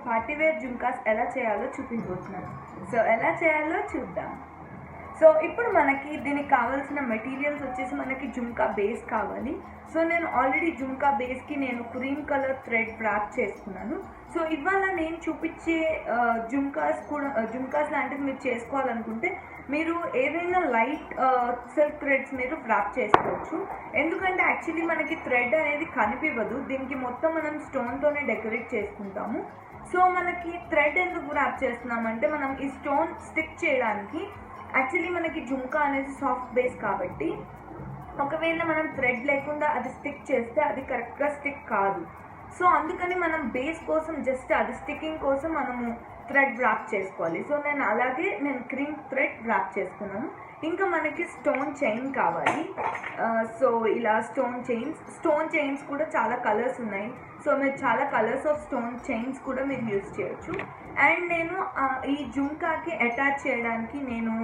Party wear jhumkas ఎలా చేయాలో చూపించబోతున్నాను. సో ఎలా చేయాలో చూద్దాం. సో ఇప్పుడు మనకి దీనికి కావాల్సిన మెటీరియల్స్ వచ్చేసి మనకి జుంకా బేస్ కావాలి. సో నేను ఆల్రెడీ జుంకా బేస్కి నేను క్రీమ్ కలర్ థ్రెడ్ ర్యాప్ చేసుకున్నాను. సో ఇవాళ నేను చూపించే జుంకాస్ లాంటివి మీరు చేసుకోవాలనుకుంటే మీరు ఏదైనా లైట్ సిల్క్ థ్రెడ్స్ మీరు ర్యాప్ చేసుకోవచ్చు. ఎందుకంటే యాక్చువల్లీ మనకి థ్రెడ్ అనేది కనిపించదు, దీనికి మొత్తం మనం స్టోన్తోనే డెకరేట్ చేసుకుంటాము. సో మనకి థ్రెడ్ ఎందుకు ర్యాప్ చేస్తున్నామంటే మనం ఈ స్టోన్ స్టిక్ చేయడానికి, యాక్చువల్లీ మనకి జుంకా అనేది సాఫ్ట్ బేస్ కాబట్టి ఒకవేళ మనం థ్రెడ్ లేకుండా అది స్టిక్ చేస్తే అది కరెక్ట్గా స్టిక్ కాదు. సో అందుకని మనం బేస్ కోసం జస్ట్ అది స్టిక్కింగ్ కోసం మనము థ్రెడ్ ర్యాప్ చేసుకోవాలి. సో నేను క్రీమ్ థ్రెడ్ ర్యాప్ చేసుకున్నాను. ఇంకా మనకి స్టోన్ చైన్ కావాలి. సో ఇలా స్టోన్ చైన్స్ కూడా చాలా కలర్స్ ఉన్నాయి. సో మీరు చాలా కలర్స్ ఆఫ్ స్టోన్ చైన్స్ కూడా మీరు యూజ్ చేయొచ్చు. అండ్ నేను ఈ జుంకాకి అటాచ్ చేయడానికి నేను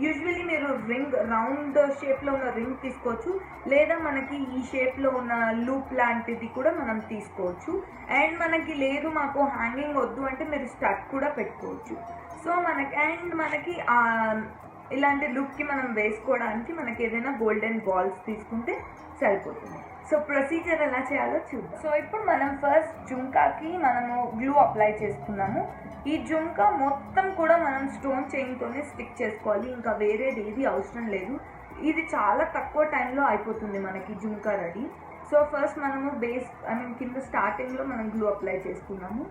యూజువల్లీ మీరు రింగ్ రౌండ్ షేప్లో ఉన్న రింగ్ తీసుకోవచ్చు, లేదా మనకి ఈ షేప్లో ఉన్న లూప్ లాంటిది కూడా మనం తీసుకోవచ్చు. అండ్ మనకి లేదు మాకు హ్యాంగింగ్ వద్దు అంటే మీరు స్టడ్ కూడా పెట్టుకోవచ్చు. సో మనకి ఇలాంటి లుక్కి మనం వేసుకోవడానికి మనకి ఏదైనా గోల్డెన్ బాల్స్ తీసుకుంటే సరిపోతుంది. సో ప్రొసీజర్ ఎలా చేయాలో చూద్దాం. సో ఇప్పుడు మనం ఫస్ట్ జుంకాకి మనము గ్లూ అప్లై చేసుకున్నాము. ఈ జుంకా మొత్తం కూడా మనం స్టోన్ చైన్తోనే స్టిక్ చేసుకోవాలి, ఇంకా వేరేది ఏది అవసరం లేదు. ఇది చాలా తక్కువ టైంలో అయిపోతుంది మనకి జుంకా రెడీ. సో ఫస్ట్ మనము కింద స్టార్టింగ్లో మనం గ్లూ అప్లై చేసుకున్నాము.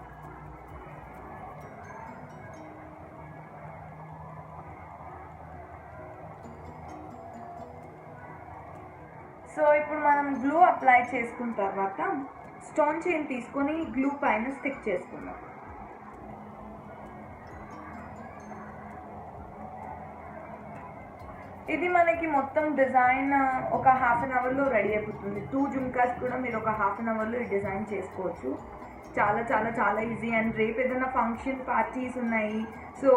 సో ఇప్పుడు మనం గ్లూ అప్లై చేసుకున్న తర్వాత స్టోన్ చైన్ తీసుకొని గ్లూ పైన స్టిక్ చేసుకుందాం. ఇది మనకి మొత్తం డిజైన్ ఒక హాఫ్ అన్ అవర్లో రెడీ అయిపోతుంది. 2 జుంకాస్ కూడా మీరు ఒక హాఫ్ అన్ అవర్లో ఈ డిజైన్ చేసుకోవచ్చు. చాలా చాలా చాలా ఈజీ. అండ్ రేపు ఏదైనా ఫంక్షన్ పార్టీస్ ఉన్నాయి, సో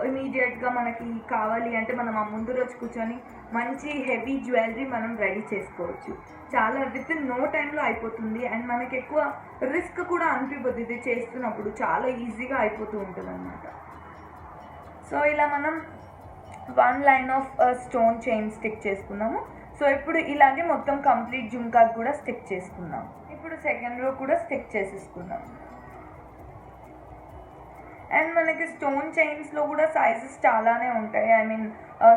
ఇమీడియట్గా మనకి కావాలి అంటే మనం ఆ ముందు రోజు కూర్చొని మంచి హెవీ జ్యువెలరీ మనం రెడీ చేసుకోవచ్చు. చాలా విత్ ఇన్ నో టైంలో అయిపోతుంది. అండ్ మనకి ఎక్కువ రిస్క్ కూడా అనిపించదు ఇది చేస్తున్నప్పుడు, చాలా ఈజీగా అయిపోతూ ఉంటుంది అన్నమాట. సో ఇలా మనం 1 line of stone chain stick చేసుకున్నాము. సో ఇప్పుడు ఇలాగే మొత్తం కంప్లీట్ జుంకాకి కూడా స్టిక్ చేసుకున్నాం. ఇప్పుడు సెకండ్ రో కూడా స్టిక్ చేసేసుకున్నాం. అండ్ మనకి స్టోన్ చైన్స్లో కూడా సైజెస్ చాలానే ఉంటాయి.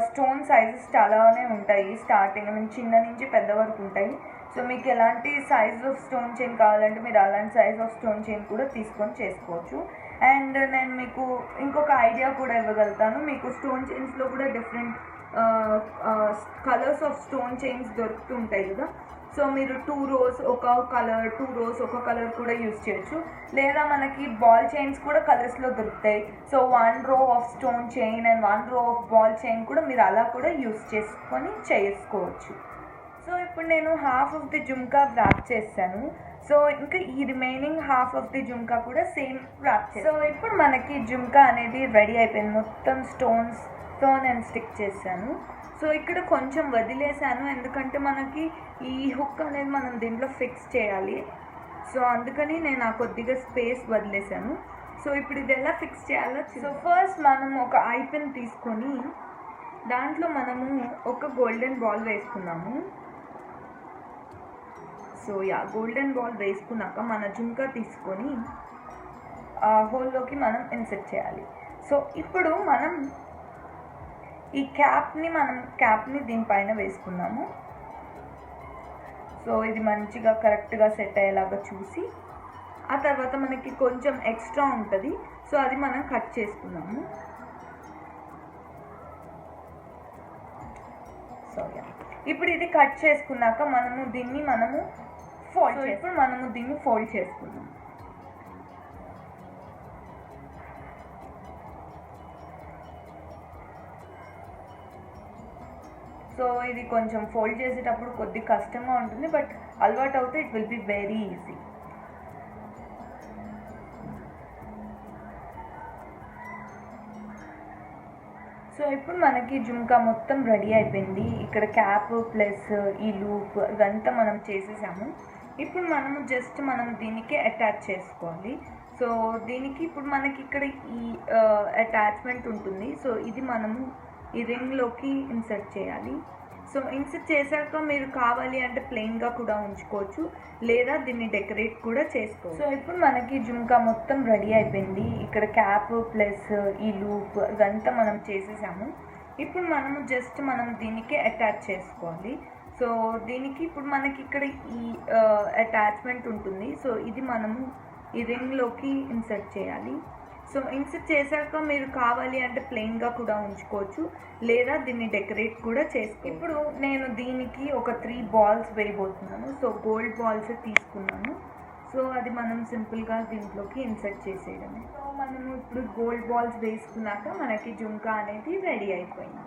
స్టోన్ సైజెస్ చాలానే ఉంటాయి. స్టార్టింగ్ చిన్న నుంచి పెద్ద వరకు ఉంటాయి. సో మీకు ఎలాంటి సైజ్ ఆఫ్ స్టోన్ చైన్ కావాలంటే మీరు అలాంటి సైజ్ ఆఫ్ స్టోన్ చైన్ కూడా తీసుకొని చేసుకోవచ్చు. అండ్ నేను మీకు ఇంకొక ఐడియా కూడా ఇవ్వగలుగుతాను. మీకు స్టోన్ చైన్స్లో కూడా different colours of stone chains దొరుకుతూ ఉంటాయి కదా. సో మీరు 2 రోస్ ఒక కలర్, 2 రోస్ ఒక కలర్ కూడా యూజ్ చేయొచ్చు. లేదా మనకి బాల్ చైన్స్ కూడా కలర్స్లో దొరుకుతాయి. సో 1 రో ఆఫ్ స్టోన్ చైన్ అండ్ 1 రో ఆఫ్ బాల్ చైన్ కూడా మీరు అలా కూడా యూజ్ చేసుకొని చేసుకోవచ్చు. సో ఇప్పుడు నేను half of the jhumka wrap చేశాను. సో ఇంకా ఈ remaining half of the jhumka కూడా సేమ్ ర్యాప్ చేస్తాను. సో ఇప్పుడు మనకి జుంకా అనేది రెడీ అయిపోయింది. మొత్తం స్టోన్స్తో నేను స్టిక్ చేశాను. సో ఇక్కడ కొంచెం వదిలేసాను, ఎందుకంటే మనకి ఈ హుక్ అనేది మనం దీంట్లో ఫిక్స్ చేయాలి. సో అందుకని నేను ఆ కొద్దిగా స్పేస్ వదిలేసాను. సో ఇప్పుడు ఇది ఎలా ఫిక్స్ చేయాలో. సో ఫస్ట్ మనం ఒక ఐ పిన్ తీసుకొని దాంట్లో మనము ఒక గోల్డెన్ బాల్ వేసుకున్నాము. సో గోల్డెన్ బాల్ వేసుకున్నాక మన జుంకా తీసుకొని హోల్లోకి మనం ఇన్సర్ట్ చేయాలి. సో ఇప్పుడు మనం ఈ క్యాప్ని దీనిపైన వేసుకున్నాము. సో ఇది మంచిగా కరెక్ట్గా సెట్ అయ్యేలాగా చూసి ఆ తర్వాత మనకి కొంచెం ఎక్స్ట్రా ఉంటుంది, సో అది మనం కట్ చేసుకున్నాము. సో ఇప్పుడు ఇది కట్ చేసుకున్నాక మనము ఫోల్డ్ చేసుకున్నాము. సో ఇది కొంచెం ఫోల్డ్ చేసేటప్పుడు కొద్ది కష్టంగా ఉంటుంది, బట్ అలవాటు అవుతే it will be very easy. So ఇప్పుడు మనకి జుంకా మొత్తం రెడీ అయిపోయింది. ఇక్కడ క్యాప్ ప్లస్ ఈ లూప్ ఇవంతా మనం చేసేసాము. ఇప్పుడు మనం దీనికి అటాచ్ చేసుకోవాలి. సో దీనికి ఇప్పుడు మనకి ఇక్కడ ఈ అటాచ్మెంట్ ఉంటుంది. సో ఇది మనము ఈ రింగ్లోకి ఇన్సర్ట్ చేయాలి. సో ఇన్సర్ట్ చేశాక మీరు కావాలి అంటే ప్లెయిన్గా కూడా ఉంచుకోవచ్చు, లేదా దీన్ని డెకరేట్ కూడా చేసుకోవచ్చు. సో ఇప్పుడు మనకి జుంకా మొత్తం రెడీ అయిపోయింది. ఇక్కడ క్యాప్ ప్లస్ ఈ లూప్ ఇదంతా మనం చేసేసాము. ఇప్పుడు మనము జస్ట్ మనం దీనికి అటాచ్ చేసుకోవాలి. సో దీనికి ఇప్పుడు మనకి ఇక్కడ ఈ అటాచ్మెంట్ ఉంటుంది. సో ఇది మనము ఈ రింగ్లోకి ఇన్సర్ట్ చేయాలి. సో ఇన్సర్ట్ చేశాక మీరు కావాలి అంటే ప్లెయిన్గా కూడా ఉంచుకోవచ్చు, లేదా దీన్ని డెకరేట్ కూడా చేసుకోవచ్చు. ఇప్పుడు నేను దీనికి ఒక 3 బాల్స్ వేయబోతున్నాను. సో గోల్డ్ బాల్స్ తీసుకున్నాను. సో అది మనం సింపుల్గా దీంట్లోకి ఇన్సర్ట్ చేసేయడమే. సో మనము ఇప్పుడు గోల్డ్ బాల్స్ వేసుకున్నాక మనకి జుంకా అనేది రెడీ అయిపోయింది.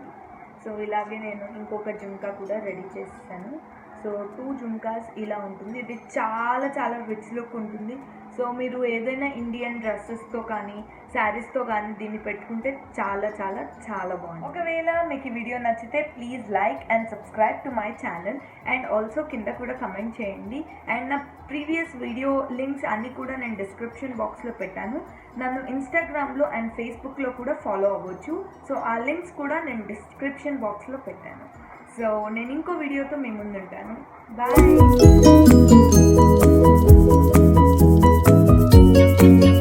సో ఇలాగే నేను ఇంకొక జుంకా కూడా రెడీ చేస్తాను. సో 2 జుంకాస్ ఇలా ఉంటుంది. ఇది చాలా చాలా రిచ్ లుక్ ఉంటుంది. సో మీరు ఏదైనా ఇండియన్ డ్రెస్సెస్తో కానీ శారీస్తో కానీ దీన్ని పెట్టుకుంటే చాలా చాలా చాలా బాగుంది. ఒకవేళ మీకు ఈ వీడియో నచ్చితే please like and subscribe to my channel and also కింద కూడా కమెంట్ చేయండి. అండ్ నా ప్రీవియస్ వీడియో లింక్స్ అన్నీ కూడా నేను డిస్క్రిప్షన్ బాక్స్లో పెట్టాను. నన్ను ఇన్స్టాగ్రామ్లో అండ్ ఫేస్బుక్లో కూడా ఫాలో అవ్వచ్చు. సో ఆ లింక్స్ కూడా నేను డిస్క్రిప్షన్ బాక్స్లో పెట్టాను. సో నేను ఇంకో వీడియోతో మీ ముందు ఉంటాను. బాయ్.